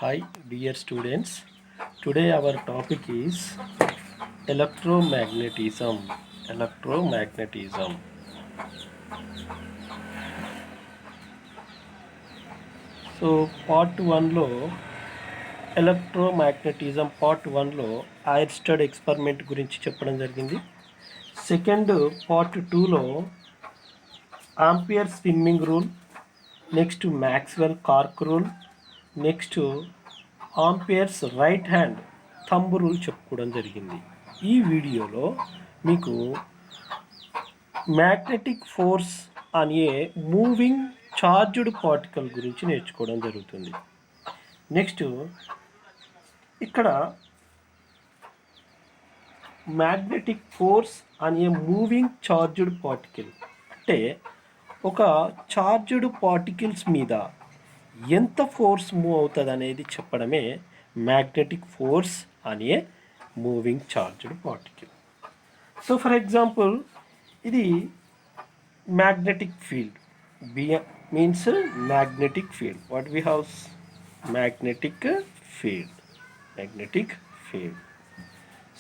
Hi, dear students. Today our topic is electromagnetism. Electromagnetism. So part వన్లో electromagnetism part వన్లో Oersted experiment గురించి చెప్పడం జరిగింది. సెకండ్ పార్ట్ టూలో Ampere swimming rule, next Maxwell cork rule, next Ampere's right hand thumb rule చెప్పుకోవడం జరిగింది. ఈ వీడియోలో మీకు మ్యాగ్నెటిక్ ఫోర్స్ అనే మూవింగ్ చార్జ్డ్ పార్టికల్ గురించి నేర్చుకోవడం జరుగుతుంది. నెక్స్ట్ ఇక్కడ మ్యాగ్నెటిక్ ఫోర్స్ అనే మూవింగ్ చార్జ్డ్ పార్టికల్ అంటే ఒక చార్జ్డ్ పార్టికల్స్ మీద ఎంత ఫోర్స్ మూవ్ అవుతుంది అనేది చెప్పడమే మ్యాగ్నెటిక్ ఫోర్స్ అనే moving charged particle. So for example ఇది magnetic field. Means magnetic field. What we have magnetic field.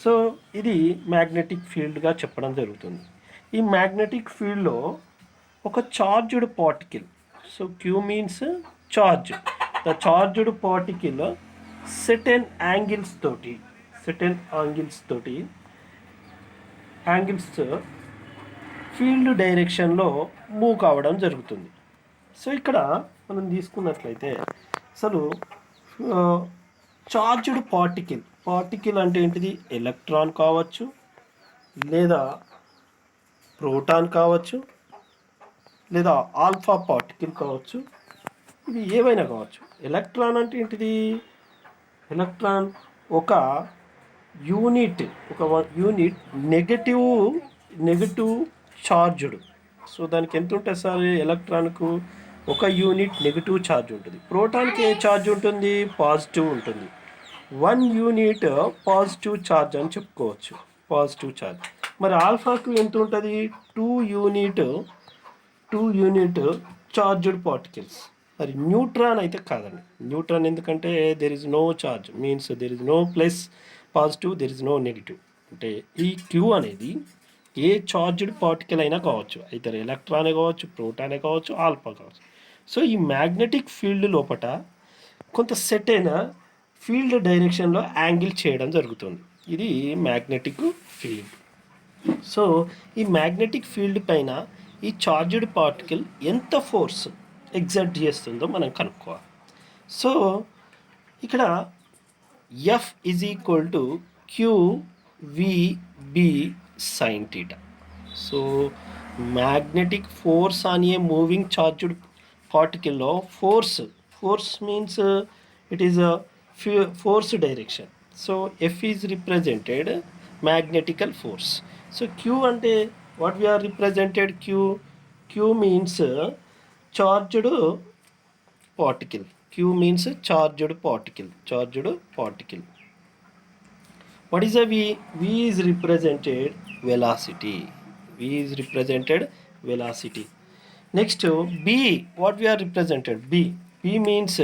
So ఇది మ్యాగ్నెటిక్ ఫీల్డ్గా చెప్పడం జరుగుతుంది. ఈ మ్యాగ్నెటిక్ ఫీల్డ్లో ఒక charged particle, so Q means charge, the charged particle certain angles field డైరెక్షన్లో move కావడం జరుగుతుంది. సో ఇక్కడ మనం తీసుకున్నట్లయితే అసలు చార్జ్డ్ పార్టికల్ అంటే ఏంటిది? ఎలక్ట్రాన్ కావచ్చు, లేదా ప్రోటాన్ కావచ్చు, లేదా ఆల్ఫా పార్టికల్ కావచ్చు, ఇది ఏవైనా కావచ్చు. ఎలక్ట్రాన్ అంటే ఏంటిది? ఎలక్ట్రాన్ ఒక యూనిట్ నెగటివ్ చార్జ్డ్. సో దానికి ఎంత ఉంటుంది సార్? ఎలక్ట్రాన్కు ఒక యూనిట్ నెగటివ్ ఛార్జ్ ఉంటుంది. ప్రోటాన్కి ఏ ఛార్జ్ ఉంటుంది? పాజిటివ్ ఉంటుంది. 1 యూనిట్ పాజిటివ్ ఛార్జ్ అని చెప్పుకోవచ్చు, పాజిటివ్ ఛార్జ్. మరి ఆల్ఫాకు ఎంత ఉంటుంది? 2 యూనిట్ చార్జ్డ్ పార్టికల్స్. మరి న్యూట్రాన్ అయితే కాదండి. న్యూట్రాన్ ఎందుకంటే there is no charge, means there is no plus positive, there is no negative. అంటే ఈ క్యూ అనేది ఏ చార్జ్డ్ పార్టికల్ అయినా కావచ్చు, అయితే ఎలక్ట్రానే కావచ్చు, ప్రోటానే కావచ్చు, ఆల్ఫా కావచ్చు. సో ఈ మ్యాగ్నెటిక్ ఫీల్డ్ లోపల కొంత సెట్ అయిన ఫీల్డ్ డైరెక్షన్లో యాంగిల్ చేయడం జరుగుతుంది. ఇది మ్యాగ్నెటిక్ ఫీల్డ్. సో ఈ మ్యాగ్నెటిక్ ఫీల్డ్ పైన ఈ చార్జ్డ్ పార్టికల్ ఎంత ఫోర్స్ ఎగ్జర్ట్ చేస్తుందో మనం కనుక్కోవాలి. సో ఇక్కడ F is equal to QVB sin theta. So magnetic force on a moving charged పార్టికల్లో force means it is a force direction. So F is represented magnetical force. So Q అంటే what we are represented? Q means charged particle. Q means charged particle. What is a V? V is represented velocity. Next B, what we are represented? B means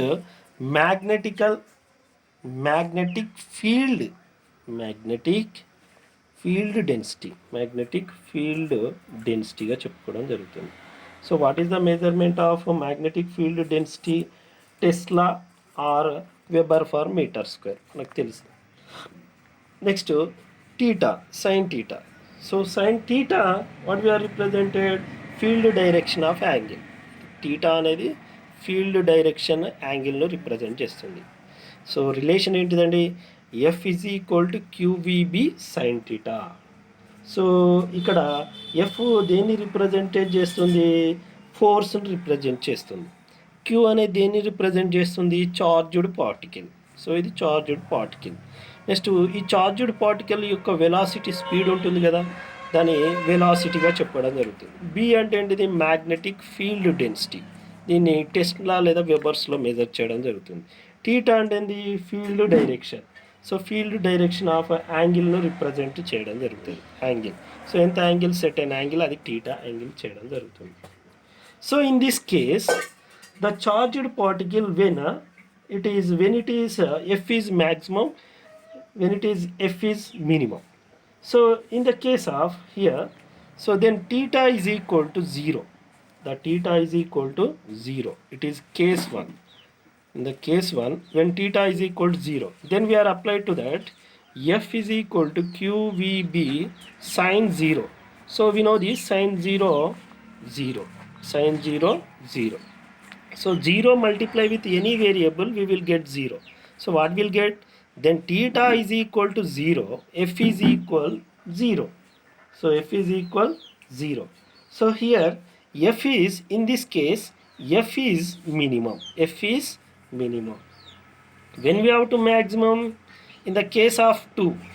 magnetic field గా చెప్పుకోవడం జరుగుతుంది. So what is the measurement of magnetic field density? Tesla or weber per metre square మనకు తెలుసు. Next theta, sine theta. So sine theta what we are represented? Field direction of angle. Theta అనేది field direction యాంగిల్ను represent చేస్తుంది. So relation ఏంటిదండి? F is equal to QVB sine theta. So ఇక్కడ F దేన్ని represent చేస్తుంది? ఫోర్స్ని రిప్రజెంట్ చేస్తుంది. Q అనేది దేన్ని రిప్రజెంట్ చేస్తుంది? Charged particle. సో ఇది చార్జ్డ్ పార్టికల్. నెక్స్ట్ ఈ చార్జ్డ్ పార్టికల్ యొక్క వెలాసిటీ, స్పీడ్ ఉంటుంది కదా, దాన్ని వెలాసిటీగా చెప్పడం జరుగుతుంది. బి అంటే ఏంటిది? Magnetic field density. దీన్ని టెస్లా లేదా వెబర్స్లో మెజర్ చేయడం జరుగుతుంది. టీటా అంటే ఏంది? Field direction. So field direction of యాంగిల్ను రిప్రజెంట్ చేయడం జరుగుతుంది, యాంగిల్. సో ఎంత యాంగిల్? సెట్ అయిన యాంగిల్, అది టీటా యాంగిల్ చేయడం జరుగుతుంది. So in this case the charged particle when it is when it is F is maximum, when it is F is minimum. So in the case of here, so then theta is equal to 0. The theta is equal to 0. It is case 1. In the case 1, when theta is equal to 0, then we are applied to that F is equal to QVB sine 0. So we know this sine 0, 0. Sine 0, 0. So 0 multiply with any variable, we will get 0. So what we'll get? Then theta is equal to 0, F is equal 0. So F is equal 0. So here F is, in this case, F is minimum. F is minimum. When we have to maximum, in the case of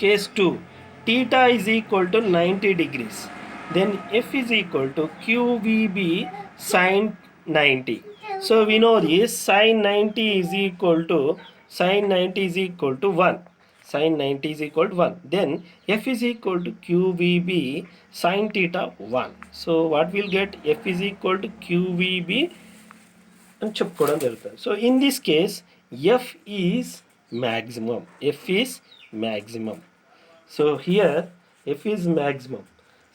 case 2, theta is equal to 90 degrees. Then F is equal to QVB sine 90. So we know this sine 90 is equal to 1. Sine 90 is equal to 1. Then F is equal to QVB sine theta 1. So what we'll get? F is equal to QVB అని చెప్పుకోవడం జరుగుతుంది. So in this case F is maximum. F is maximum. So here F is maximum.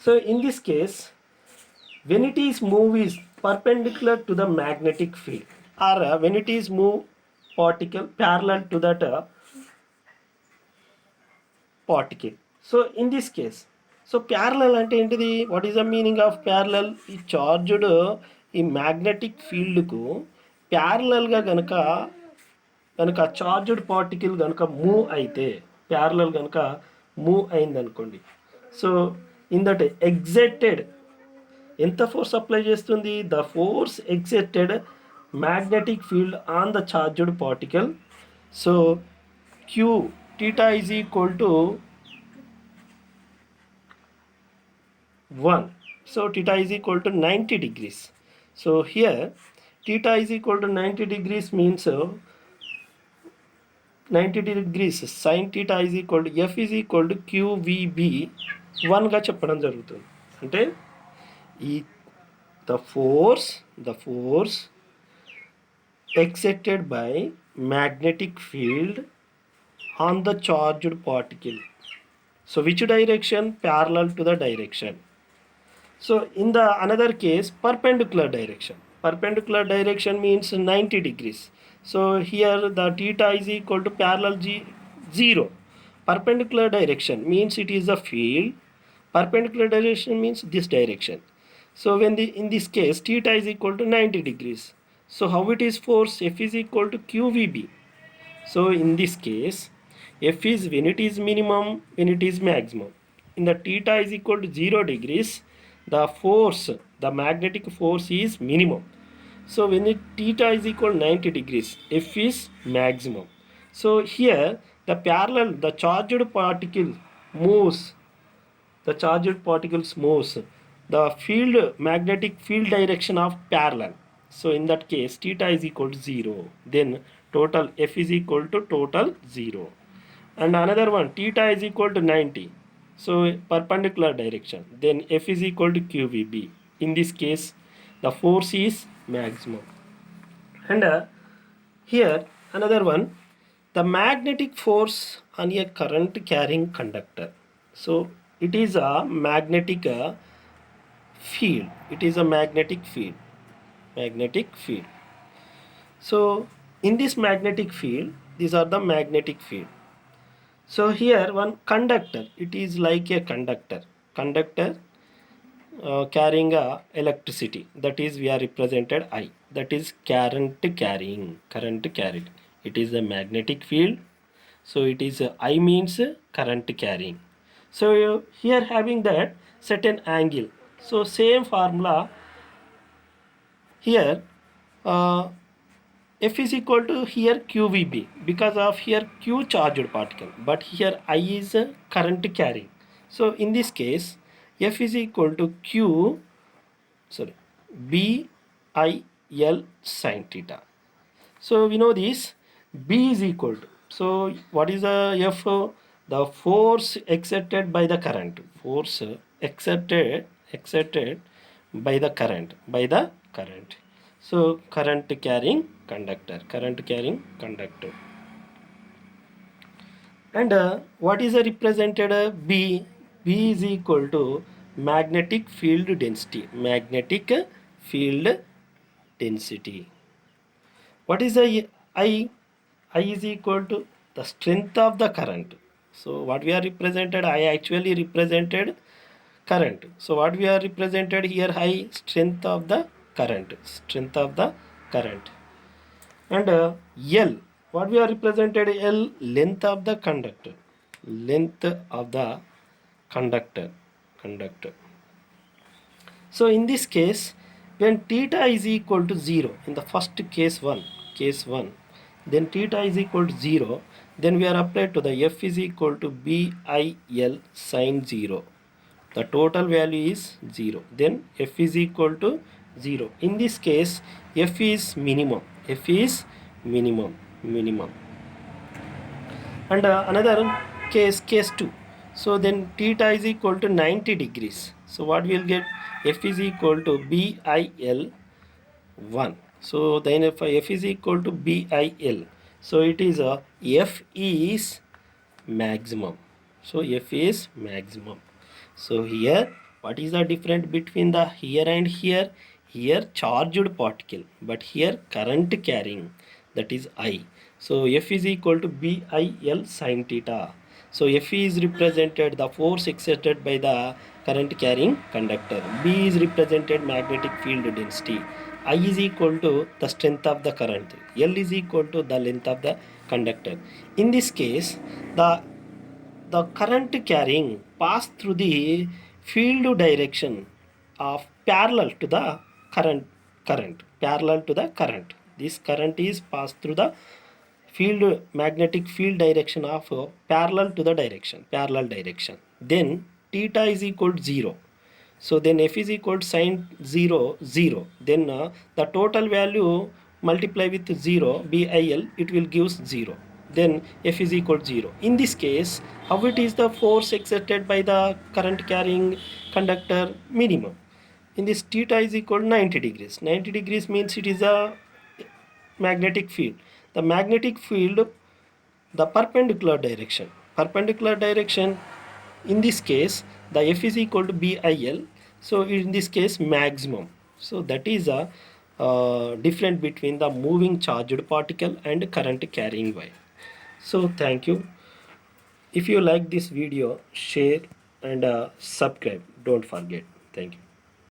So in this case when it is move is perpendicular to the magnetic field, or when it is move particle parallel to that particle. So in this case, so parallel అంటే ఏంటిది? What is the meaning of parallel? ఈ charged ఈ magnetic ఫీల్డ్కు ప్యారలల్గా కనుక charged particle కనుక move అయితే, parallel కనుక మూవ్ అయింది అనుకోండి, సో ఇన్ దట్ ఎగ్జైటెడ్ ఎంత ఫోర్స్ అప్లై చేస్తుంది? The force excited magnetic field on the charged particle. So Q theta is equal to 1. So theta is equal to 90 degrees. So here theta is equal to 90 degrees means 90 degrees sin theta is equal to F is equal to QVB 1గా చెప్పడం జరుగుతుంది. అంటే ఈ the force exerted by magnetic field on the charged particle. So which direction? Parallel to the direction. So in the another case, perpendicular direction. Perpendicular direction means 90 degrees. So here the theta is equal to parallel 0. Perpendicular direction means it is a field. Perpendicular direction means this direction. So when in this case theta is equal to 90 degrees. So how it is force? F is equal to QVB. So in this case, F is when it is minimum, when it is maximum. In the theta is equal to 0 degrees, the force, the magnetic force is minimum. So when theta is equal to 90 degrees, F is maximum. So here the charged particle moves, the charged particles moves the field, magnetic field direction of parallel. So in that case theta is equal to 0. Then total F is equal to total 0. And another one, theta is equal to 90. So perpendicular direction. Then F is equal to QVB. In this case, the force is maximum. And here another one, the magnetic force on a current carrying conductor. So it is a magnetic field. It is a magnetic field. Magnetic field. So in this magnetic field, these are the magnetic field. So here one conductor, it is like a conductor carrying a electricity, that is we are represented I, that is current carrying. It is a magnetic field. So it is I means current carrying. So here having that certain angle. So same formula here, F is equal to here QVB, because of here Q charged particle, but here I is current carrying. So in this case F is equal to BIL sin theta. So we know this B is equal to, so what is the F? The force exerted by the current. Force exerted by the current. So current carrying conductor, current carrying conductor. And what is a represented B? B is equal to magnetic field density. Magnetic field density. What is the I? I is equal to the strength of the current. So what we are represented, I actually represented current. So what we are represented here, I strength of the current. Strength of the current. And L, what we are represented, L, length of the conductor. Length of the conductor. Conductor. So in this case, when theta is equal to 0, in the first case 1, then theta is equal to 0, then we are applied to the F is equal to BIL sine 0. The total value is 0. Then F is equal to 0. In this case, F is minimum. F is minimum. Minimum. And another case 2. So then theta is equal to 90 degrees. So what we will get, F is equal to BIL 1. So then if F is equal to BIL, so it is a F is maximum. So F is maximum. So here, what is the difference between the here and here? Here charged particle, but here current carrying, that is I. So F is equal to BIL sin theta. So F is represented the force exerted by the current carrying conductor. B is represented magnetic field density. I is equal to the strength of the current. L is equal to the length of the conductor. In this case, the current carrying pass through the field direction of parallel to the current. This current is passed through the magnetic field direction of parallel direction. Then theta is equal to 0. So then F is equal to sine 0 0. Then the total value multiply with 0 BIL, it will give 0. Then F is equal to 0. In this case, how it is the force exerted by the current carrying conductor? Minimum. In this, theta is equal to 90 degrees. 90 degrees means it is a magnetic field. The magnetic field, the perpendicular direction, in this case the F is equal to BIL. So in this case maximum. So that is a difference between the moving charged particle and current carrying wire. So thank you. If you like this video, share and subscribe, don't forget. Thank you.